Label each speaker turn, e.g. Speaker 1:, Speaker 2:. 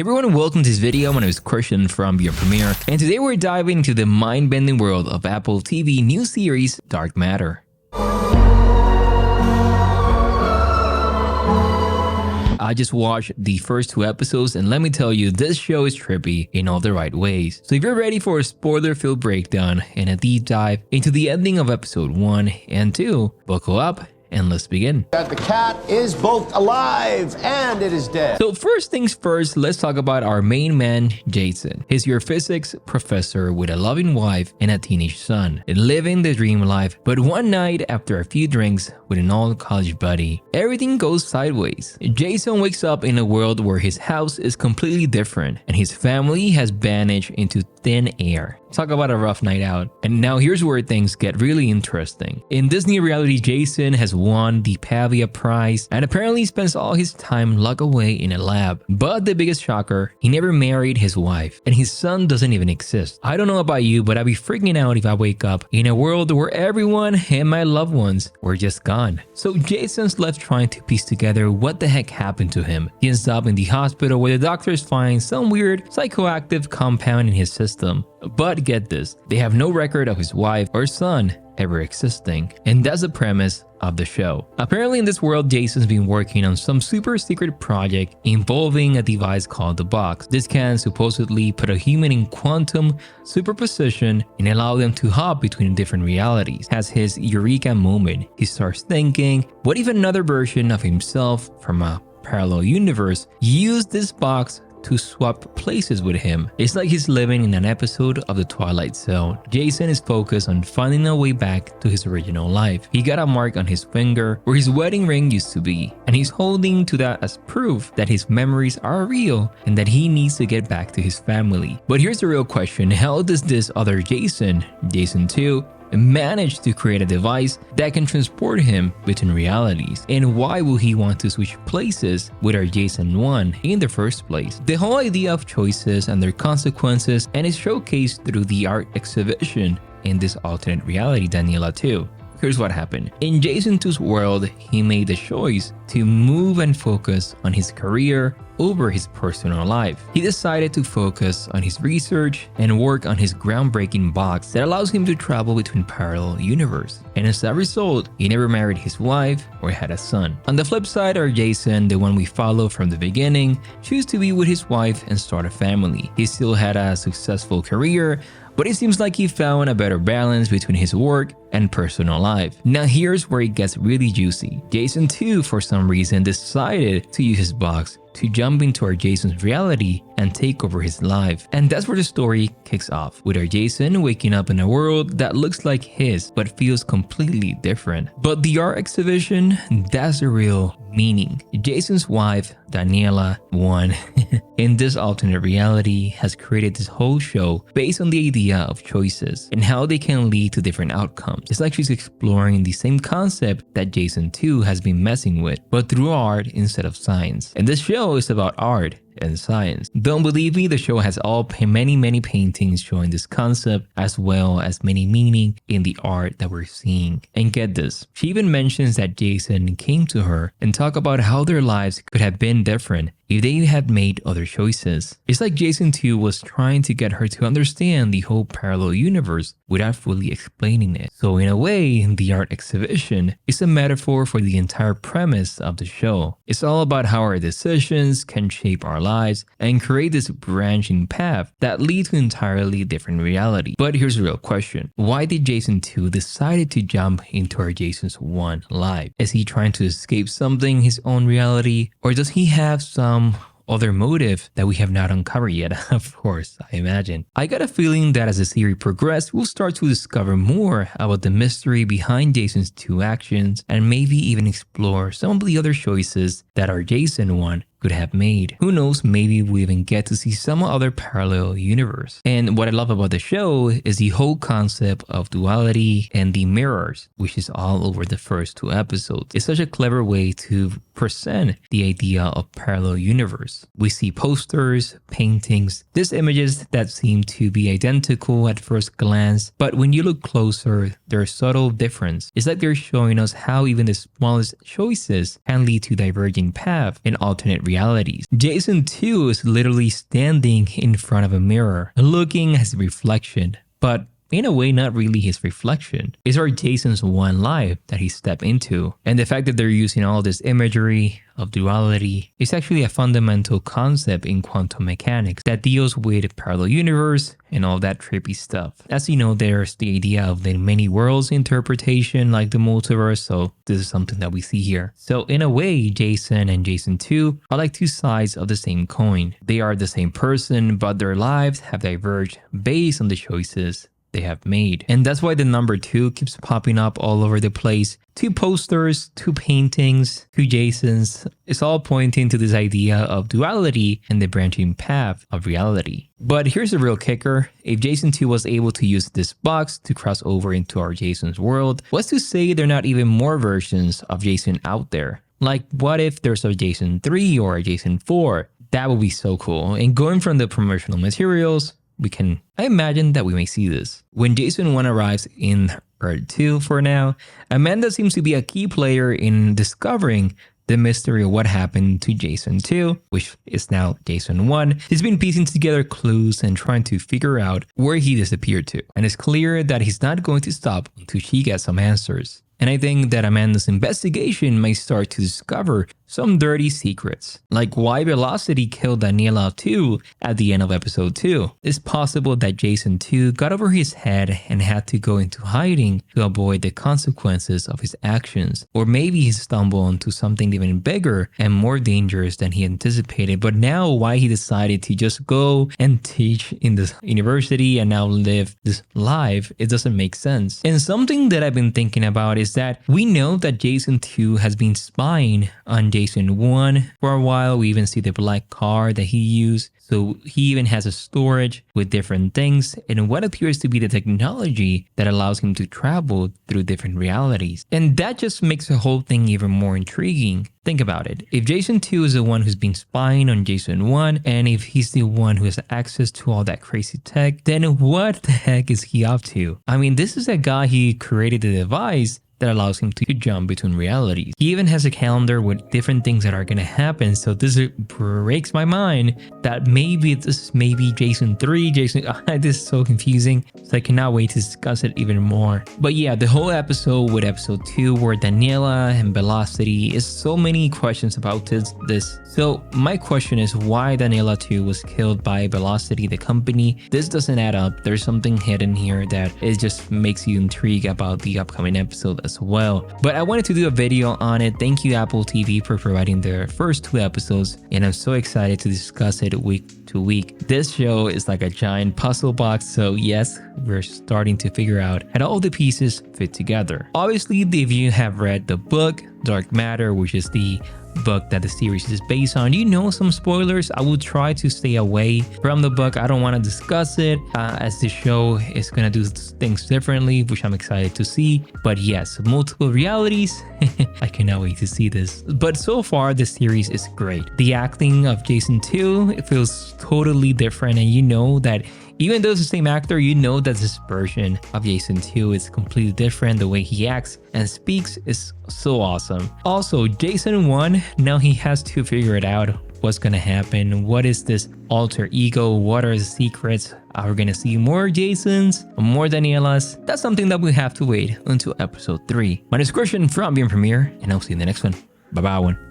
Speaker 1: everyone, welcome to this video. My name is Christian from Your Premiere, and today we're diving into the mind-bending world of Apple TV new series Dark Matter. I just watched the first 2 episodes and let me tell you, this show is trippy in all the right ways. So if you're ready for a spoiler-filled breakdown and a deep dive into the ending of episode 1 and 2, buckle up and let's begin.
Speaker 2: The cat is both alive and it is dead.
Speaker 1: So first things first, let's talk about our main man, Jason. He's your physics professor with a loving wife and a teenage son, living the dream life. But one night, after a few drinks with an old college buddy, everything goes sideways. Jason wakes up in a world where his house is completely different and his family has vanished into thin air. Talk about a rough night out. And now here's where things get really interesting. In this new reality, Jason has won the Pavia Prize and apparently spends all his time locked away in a lab. But the biggest shocker, he never married his wife and his son doesn't even exist. I don't know about you, but I'd be freaking out if I wake up in a world where everyone and my loved ones were just gone. So Jason's left trying to piece together what the heck happened to him. He ends up in the hospital where the doctors find some weird psychoactive compound in his system. But get this, they have no record of his wife or son ever existing. And that's the premise of the show. Apparently in this world, Jason's been working on some super secret project involving a device called the box. This can supposedly put a human in quantum superposition and allow them to hop between different realities. Has his eureka moment. He starts thinking, what if another version of himself from a parallel universe used this box to swap places with him? It's like he's living in an episode of The Twilight Zone. Jason is focused on finding a way back to his original life. He got a mark on his finger where his wedding ring used to be, and he's holding to that as proof that his memories are real and that he needs to get back to his family. But here's the real question, how does this other Jason, Jason 2, manage to create a device that can transport him between realities? And why will he want to switch places with our Jason 1 in the first place? The whole idea of choices and their consequences, and is showcased through the art exhibition in this alternate reality, Daniela 2. Here's what happened. In Jason 2's world, he made the choice to move and focus on his career over his personal life. He decided to focus on his research and work on his groundbreaking box that allows him to travel between parallel universes. And as a result, he never married his wife or had a son. On the flip side, our Jason, the one we follow from the beginning, chose to be with his wife and start a family. He still had a successful career, but it seems like he found a better balance between his work and personal life. Now here's where it gets really juicy. Jason 2, for some reason, decided to use his box to jump into our Jason's reality and take over his life. And that's where the story kicks off, with our Jason waking up in a world that looks like his but feels completely different. But the art exhibition, that's the real meaning. Jason's wife, Daniela 1, in this alternate reality has created this whole show based on the idea of choices and how they can lead to different outcomes. It's like she's exploring the same concept that Jason 2 has been messing with, but through art instead of science. And this show is about art and science. Don't believe me, the show has many paintings showing this concept, as well as many meaning in the art that we're seeing. And get this, she even mentions that Jason came to her and talked about how their lives could have been different if they had made other choices. It's like Jason 2 was trying to get her to understand the whole parallel universe without fully explaining it. So in a way, the art exhibition is a metaphor for the entire premise of the show. It's all about how our decisions can shape our lives and create this branching path that leads to entirely different reality. But here's the real question. Why did Jason 2 decide to jump into our Jason's 1 life? Is he trying to escape something in his own reality? Or does he have some other motive that we have not uncovered yet? Of course, I imagine. I got a feeling that as the series progresses, we'll start to discover more about the mystery behind Jason's 2 actions and maybe even explore some of the other choices that our Jason 1 could have made. Who knows, maybe we even get to see some other parallel universe. And what I love about the show is the whole concept of duality and the mirrors, which is all over the first 2 episodes. It's such a clever way to present the idea of parallel universe. We see posters, paintings, these images that seem to be identical at first glance, but when you look closer, there's subtle difference. It's like they're showing us how even the smallest choices can lead to diverging paths and alternate realities. Jason 2 is literally standing in front of a mirror, looking at his reflection, but in a way, not really his reflection. It's our Jason's one life that he stepped into. And the fact that they're using all this imagery of duality is actually a fundamental concept in quantum mechanics that deals with parallel universe and all that trippy stuff. As you know, there's the idea of the many worlds interpretation like the multiverse, so this is something that we see here. So in a way, Jason and Jason 2 are like two sides of the same coin. They are the same person, but their lives have diverged based on the choices they have made. And that's why the number 2 keeps popping up all over the place. 2 posters, 2 paintings, 2 Jasons. It's all pointing to this idea of duality and the branching path of reality. But here's the real kicker. If Jason 2 was able to use this box to cross over into our Jason's world, what's to say there are not even more versions of Jason out there? Like, what if there's a Jason 3 or a Jason 4? That would be so cool. And going from the promotional materials, I imagine that we may see this. When Jason 1 arrives in Earth 2 for now, Amanda seems to be a key player in discovering the mystery of what happened to Jason 2, which is now Jason 1. He's been piecing together clues and trying to figure out where he disappeared to. And it's clear that he's not going to stop until she gets some answers. And I think that Amanda's investigation may start to discover some dirty secrets, like why Velocity killed Daniela 2 at the end of episode 2. It's possible that Jason 2 got over his head and had to go into hiding to avoid the consequences of his actions. Or maybe he stumbled onto something even bigger and more dangerous than he anticipated, but now why he decided to just go and teach in this university and now live this life, it doesn't make sense. And something that I've been thinking about is that we know that Jason 2 has been spying on Jason 1 for a while. We even see the black car that he used. So he even has a storage with different things and what appears to be the technology that allows him to travel through different realities. And that just makes the whole thing even more intriguing. Think about it. If Jason 2 is the one who's been spying on Jason 1, and if he's the one who has access to all that crazy tech, then what the heck is he up to? I mean, this is a guy who created the device that allows him to jump between realities. He even has a calendar with different things that are gonna happen, so this breaks my mind that maybe this may be Jason 3, this is so confusing, so I cannot wait to discuss it even more. But yeah, the whole episode with episode 2 where Daniela and Velocity is so many questions about this. So my question is why Daniela 2 was killed by Velocity, the company. This doesn't add up. There's something hidden here that it just makes you intrigued about the upcoming episode as well. But I wanted to do a video on it. Thank you Apple TV for providing their first 2 episodes, and I'm so excited to discuss it week to week. This show is like a giant puzzle box, so yes, we're starting to figure out how all the pieces fit together. Obviously, if you have read the book Dark Matter, which is the book that the series is based on, you know some spoilers. I will try to stay away from the book. I don't want to discuss it as the show is gonna do things differently, which I'm excited to see. But yes, multiple realities. I cannot wait to see this. But so far the series is great. The acting of Jason 2, it feels totally different, and you know that even though it's the same actor, you know that this version of Jason 2 is completely different. The way he acts and speaks is so awesome. Also, Jason 1, now he has to figure it out. What's gonna happen? What is this alter ego? What are the secrets? Are we gonna see more Jasons? More Danielas? That's something that we have to wait until episode 3. My name is Christian from Being Premiere, and I'll see you in the next one. Bye-bye.